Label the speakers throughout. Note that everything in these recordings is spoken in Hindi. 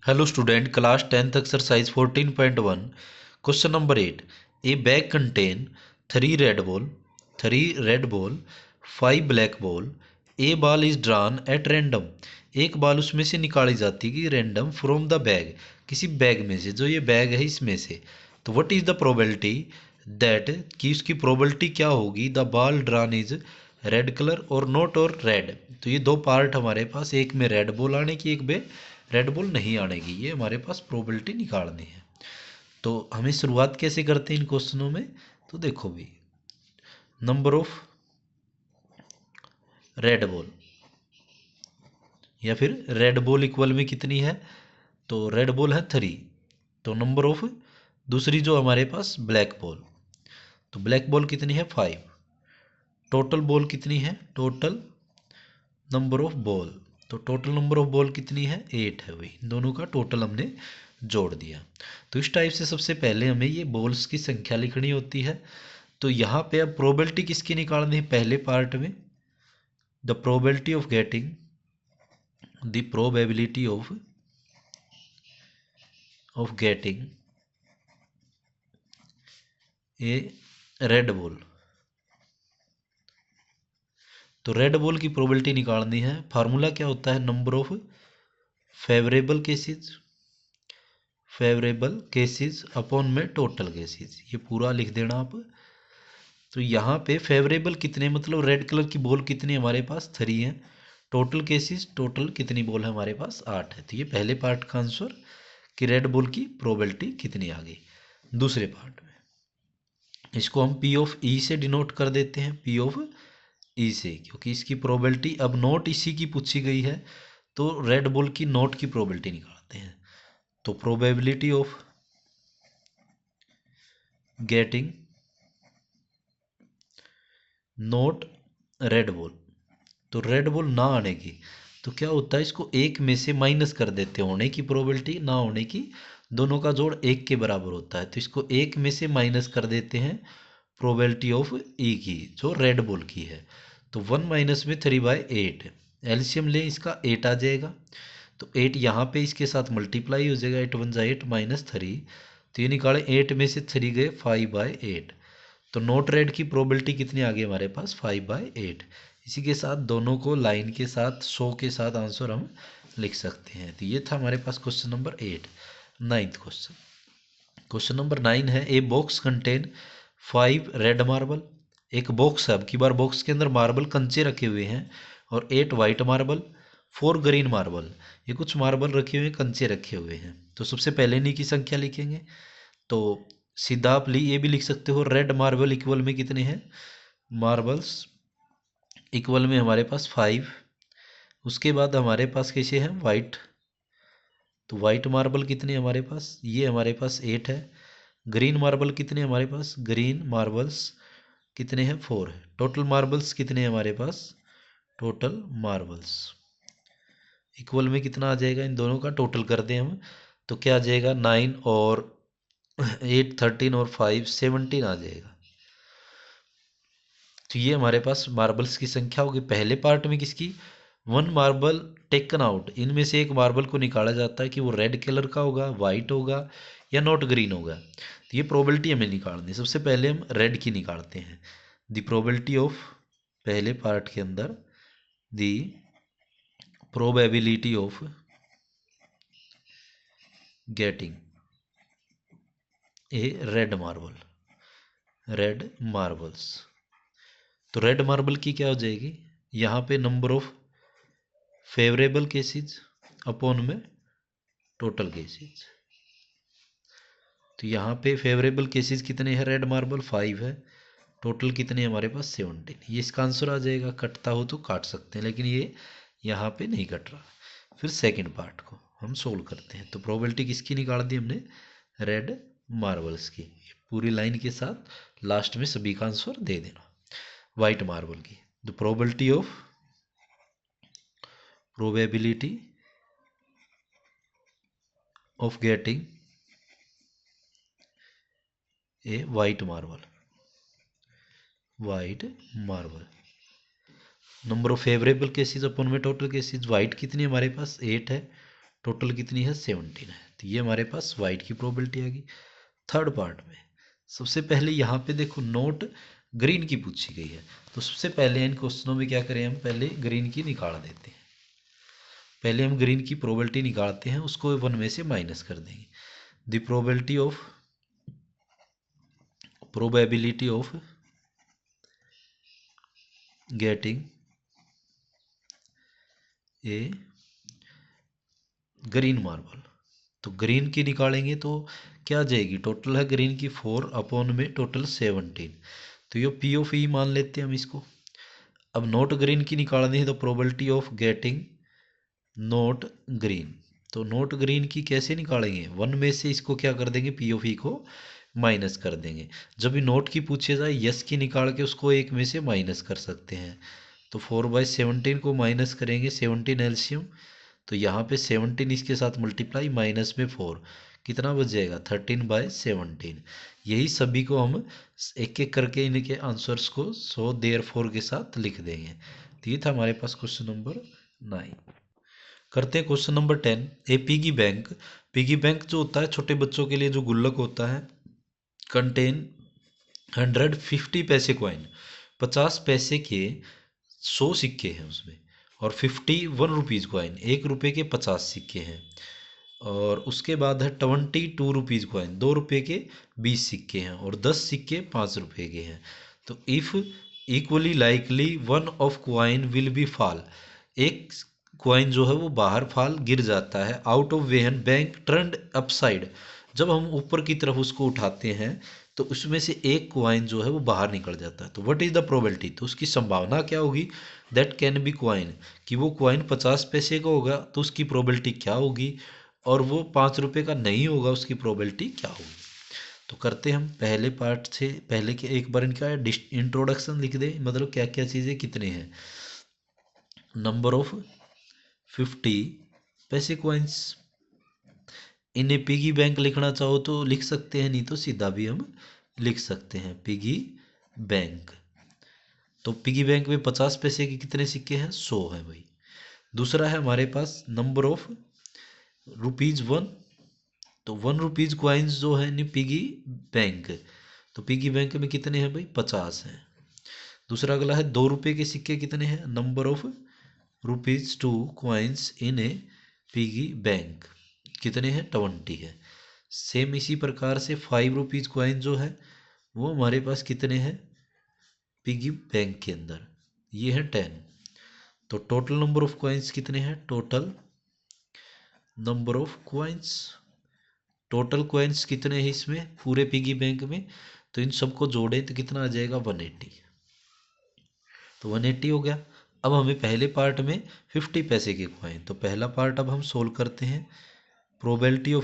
Speaker 1: Hello student, class 10th exercise 14.1 question number 8। A bag contain 3 red ball 5 black ball. A ball is drawn at random. एक बॉल उसमें से निकाली जाती है कि रैंडम फ्रॉम द बैग, किसी बैग में से, जो ये बैग है इसमें से। तो what is the probability that, कि उसकी प्रोबेबिलिटी क्या होगी, the ball drawn is red colour और नॉट और रेड। तो ये दो पार्ट हमारे पास, एक में रेड बॉल आने की, एक में रेड बॉल नहीं आने की, ये हमारे पास प्रोबेबिलिटी निकालनी है। तो हमें शुरुआत कैसे करते हैं इन क्वेश्चनों में। तो देखो भी, नंबर ऑफ रेड बॉल या फिर रेड बॉल इक्वल में कितनी है, तो रेड बॉल है 3। तो नंबर ऑफ दूसरी जो हमारे पास ब्लैक बॉल, तो ब्लैक बॉल कितनी है 5। टोटल बॉल कितनी है, टोटल नंबर ऑफ बॉल, तो टोटल नंबर ऑफ बॉल कितनी है 8 है। वही दोनों का टोटल हमने जोड़ दिया। तो इस टाइप से सबसे पहले हमें ये बॉल्स की संख्या लिखनी होती है। तो यहाँ पे अब प्रोबेबिलिटी किसकी निकालनी है, पहले पार्ट में the probability of getting, the probability of getting A red ball. तो रेड बॉल की प्रोबेबिलिटी निकालनी है। फार्मूला क्या होता है, number of favourable cases, favourable cases upon में टोटल केसेस, ये पूरा लिख देना आप। तो यहाँ पे फेवरेबल कितने, मतलब रेड कलर की बॉल कितनी हमारे पास 3 है। टोटल केसेस, टोटल कितनी बॉल है हमारे पास 8 है। तो ये पहले पार्ट का आंसर कि रेड बॉल की प्रोबेबिलिटी कितनी आ गई। दूसरे पार्ट में इसको हम पी ऑफ ई से डिनोट कर देते हैं, पी ऑफ ई से, क्योंकि इसकी प्रोबेबिलिटी अब नोट इसी की पूछी गई है। तो रेड बॉल की नोट की प्रोबेबिलिटी निकालते हैं। तो probability of getting note red ball, तो रेड बॉल ना आने की, तो क्या होता है, इसको एक में से माइनस कर देते हैं, होने की प्रोबेबिलिटी ना होने की, दोनों का जोड़ एक के बराबर होता है। तो इसको एक में से माइनस कर देते हैं प्रोबेबिलिटी ऑफ ई की, जो रेड बॉल की है। तो 1 माइनस में 3/8, एलसीएम ले इसका 8 आ जाएगा। तो 8 यहाँ पे इसके साथ मल्टीप्लाई हो जाएगा, 8 1 8 माइनस 3। तो ये निकाले 8 में से 3 गए 5/8। तो नोट रेड की प्रोबेबिलिटी कितनी आ गई हमारे पास 5/8। इसी के साथ दोनों को लाइन के साथ 100 के साथ आंसर हम लिख सकते हैं। तो ये था हमारे पास question number 8। Ninth question, question number 9 है, a box contain 5 red marble. एक बॉक्स है, अब की बार बॉक्स के अंदर मार्बल कंचे रखे हुए हैं, और 8 वाइट मार्बल 4 ग्रीन मार्बल। ये कुछ मार्बल रखे हुए हैं, कंचे रखे हुए हैं। तो सबसे पहले इन्हीं की संख्या लिखेंगे। तो सीधा आप ये भी लिख सकते हो, रेड मार्बल इक्वल में कितने हैं, मार्बल्स इक्वल में हमारे पास 5। उसके बाद हमारे पास कैसे हैं वाइट, तो वाइट मार्बल कितने हमारे पास, ये हमारे पास 8 है। ग्रीन मार्बल कितने हमारे पास, ग्रीन मार्बल्स कितने हैं 4 है। टोटल मार्बल्स कितने हैं हमारे पास, टोटल मार्बल्स इक्वल में कितना आ जाएगा, इन दोनों का टोटल कर दें हम, तो क्या आ जाएगा 9 और 8 13 और 5 17 आ जाएगा। तो ये हमारे पास मार्बल्स की संख्या होगी। पहले पार्ट में किसकी, 1 मार्बल टेकन आउट, इनमें से एक मार्बल को निकाला जाता है कि वो रेड कलर का होगा, वाइट होगा या नॉट ग्रीन होगा। तो ये प्रोबेबिलिटी हमें निकालनी है। सबसे पहले हम रेड की निकालते हैं। द प्रोबेबिलिटी ऑफ, पहले पार्ट के अंदर the probability of getting A red marble, red marbles. तो रेड मार्बल की क्या हो जाएगी, यहाँ पे number of favourable cases upon में टोटल केसेस। तो यहाँ पे फेवरेबल केसेस कितने हैं, रेड मार्बल 5 है, टोटल कितने हमारे पास 17। ये इसका आंसर आ जाएगा। कटता हो तो काट सकते हैं, लेकिन ये यहाँ पे नहीं कट रहा। फिर सेकंड पार्ट को हम सोल्व करते हैं। तो प्रोबेबिलिटी किसकी निकाल दी हमने, रेड मार्बल्स की। पूरी लाइन के साथ लास्ट में सभी का आंसर दे देना। वाइट मार्बल की, the probability of getting a white marble, white marble. Number of favourable cases अपन में टोटल केसेस, वाइट कितनी हमारे पास 8 है, टोटल कितनी है 17 है। तो ये हमारे पास वाइट की प्रोबेबिलिटी आ गई। थर्ड पार्ट में सबसे पहले यहाँ पे देखो नोट ग्रीन की पूछी गई है, तो सबसे पहले इन क्वेश्चनों में क्या करें, हम पहले ग्रीन की निकाल देते हैं। पहले हम ग्रीन की प्रोबेबिलिटी निकालते हैं, उसको 1 में से माइनस कर देंगे। The probability of getting A green marble, तो ग्रीन की निकालेंगे तो क्या आ जाएगी, टोटल है ग्रीन की 4 अपॉन में टोटल 17, तो ये पी ऑफ ई मान लेते हैं हम इसको। अब नोट ग्रीन की निकालनी है, तो probability of getting note green, तो नोट ग्रीन की कैसे निकालेंगे, 1 में से इसको क्या कर देंगे, पी ऑफ ई को माइनस कर देंगे। जब भी नोट की पूछे जाए यस की निकाल के उसको 1 में से माइनस कर सकते हैं। तो 4/17 को माइनस करेंगे, 17 एलसीएम, तो यहाँ पे 17 इसके साथ मल्टीप्लाई, माइनस में 4, कितना बच जाएगा 13/17। यही सभी को हम एक एक करके इनके आंसर्स को सो देयर फोर के साथ लिख देंगे। तो ये था हमारे पास क्वेश्चन नंबर 9। करते हैं क्वेश्चन नंबर 10। ए पिगी बैंक, पिगी बैंक जो होता है छोटे बच्चों के लिए जो गुल्लक होता है, कंटेन 150 पैसे कॉइन, 50 पैसे के 100 सिक्के हैं उसमें, और 51 रुपीज़ कॉइन, 1 रुपये के 50 सिक्के हैं, और उसके बाद है 22 रुपीज़ कॉइन, 2 रुपये के 20 सिक्के हैं, और 10 सिक्के 5 रुपये के हैं। तो if equally likely one of coin will be fall, एक कॉइन जो है वो बाहर फॉल गिर जाता है, out of वेहन bank turned upside, जब हम ऊपर की तरफ उसको उठाते हैं तो उसमें से एक कॉइन जो है वो बाहर निकल जाता है। तो व्हाट इज द प्रोबेबिलिटी, तो उसकी संभावना क्या होगी, दैट कैन बी कॉइन, कि वो कॉइन 50 पैसे का होगा तो उसकी प्रोबेबिलिटी क्या होगी, और वो 5 रुपये का नहीं होगा उसकी प्रोबेबिलिटी क्या होगी। तो करते हम पहले पार्ट से पहले के एक बार इनका इंट्रोडक्शन लिख दें, मतलब क्या क्या चीज़ें कितने हैं। नंबर ऑफ 50 पैसे कॉइन्स, इन्हें पिगी बैंक लिखना चाहो तो लिख सकते हैं, नहीं तो सीधा भी हम लिख सकते हैं पिगी बैंक। तो पिगी बैंक में 50 पैसे के कितने सिक्के हैं, 100 है भाई। दूसरा है हमारे पास नंबर ऑफ ₹1, तो 1 रुपीज़ कॉइन्स जो है नी पिगी बैंक, तो पिगी बैंक में कितने हैं भाई, 50 हैं। दूसरा अगला है 2 रुपये के सिक्के कितने हैं, number of ₹2 coins in A piggy bank, कितने हैं 20 है। सेम इसी प्रकार से 5 रुपीज़ कॉइन जो है वो हमारे पास कितने हैं पिगी बैंक के अंदर, ये है 10। तो टोटल नंबर ऑफ कॉइन्स कितने हैं, total number of coins, total coins कितने हैं इसमें पूरे पिगी बैंक में, तो इन सबको जोड़े तो कितना आ जाएगा 180, तो 180 हो गया। अब हमें पहले पार्ट में 50 पैसे के कॉइन, तो पहला पार्ट अब हम सोल्व करते हैं। प्रोबेबिलिटी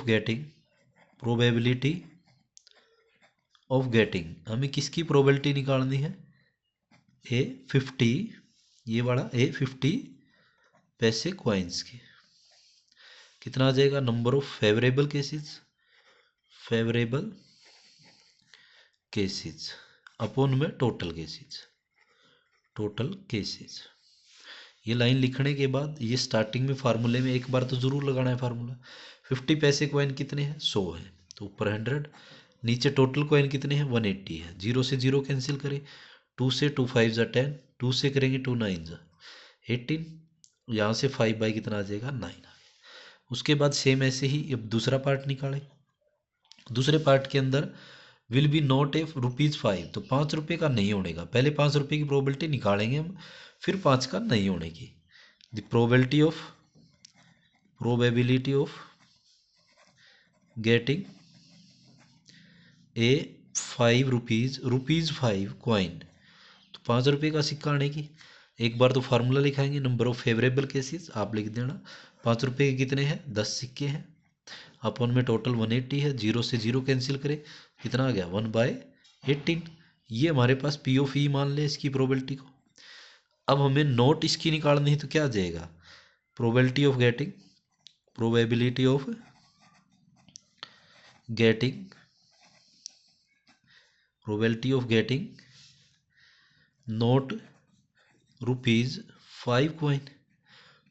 Speaker 1: ऑफ गेटिंग, हमें किसकी प्रोबेबिलिटी निकालनी है, A50, ये वाला A50 पैसे कॉइन्स की, कितना आ जाएगा, number of favourable cases upon में टोटल केसेस। ये लाइन लिखने के बाद ये स्टार्टिंग में फार्मूले में एक बार तो ज़रूर लगाना है फार्मूला। 50 पैसे कॉइन कितने हैं, 100 है, तो ऊपर 100, नीचे टोटल कॉइन कितने हैं 180 है, 0 से 0 कैंसिल करें, 2 से 2 5 ज़ा 10, 2 से करेंगे 2 9 ज़ा 18, यहाँ से 5 बाई कितना आ जाएगा 9 आ गया। उसके बाद सेम ऐसे ही अब दूसरा पार्ट निकालें। दूसरे पार्ट के अंदर विल बी नॉट ए ₹5, तो 5 रुपये का नहीं होने का, पहले 5 रुपये की प्रोबेबिलिटी निकालेंगे हम, फिर 5 का नहीं होने की। The probability of getting A ₹5 coin, तो 5 रुपये का सिक्का आने की, एक बार तो फार्मूला लिखाएंगे, नंबर ऑफ फेवरेबल केसेस आप लिख देना। 5 रुपये के कितने हैं 10 सिक्के हैं, अपन में टोटल 180 है, 0 से 0 कैंसिल करें, कितना आ गया 1/18। ये हमारे पास पी ऑफ ई मान लें इसकी प्रोबेबिलिटी को। अब हमें नोट इसकी निकालनी है, तो क्या आ जाएगा, probability of getting note ₹5 coin,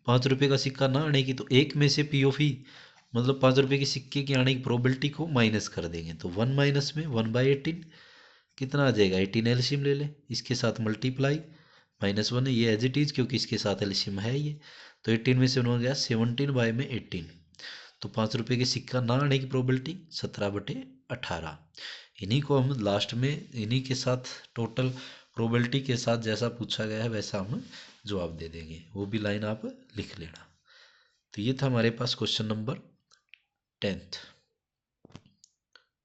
Speaker 1: ₹5 का सिक्का ना आने की, तो एक में से पी ऑफ ई मतलब ₹5 के सिक्के के आने की प्रोबेबिलिटी को माइनस कर देंगे। तो 1 माइनस में 1/18 कितना आ जाएगा, 18 एलसीएम ले ले, इसके साथ मल्टीप्लाई, -1 है ये एज इट इज क्योंकि इसके साथ एलसीएम है ये। तो 18 में से 1 हो गया 17/18। तो ₹5 के सिक्का ना आने की प्रोबेबिलिटी 17/18। इन्हीं को हम लास्ट में इन्हीं के साथ टोटल प्रोबेबिलिटी के साथ जैसा पूछा गया है वैसा हम जवाब दे देंगे, वो भी लाइन आप लिख लेना। तो ये था हमारे पास क्वेश्चन नंबर 10th।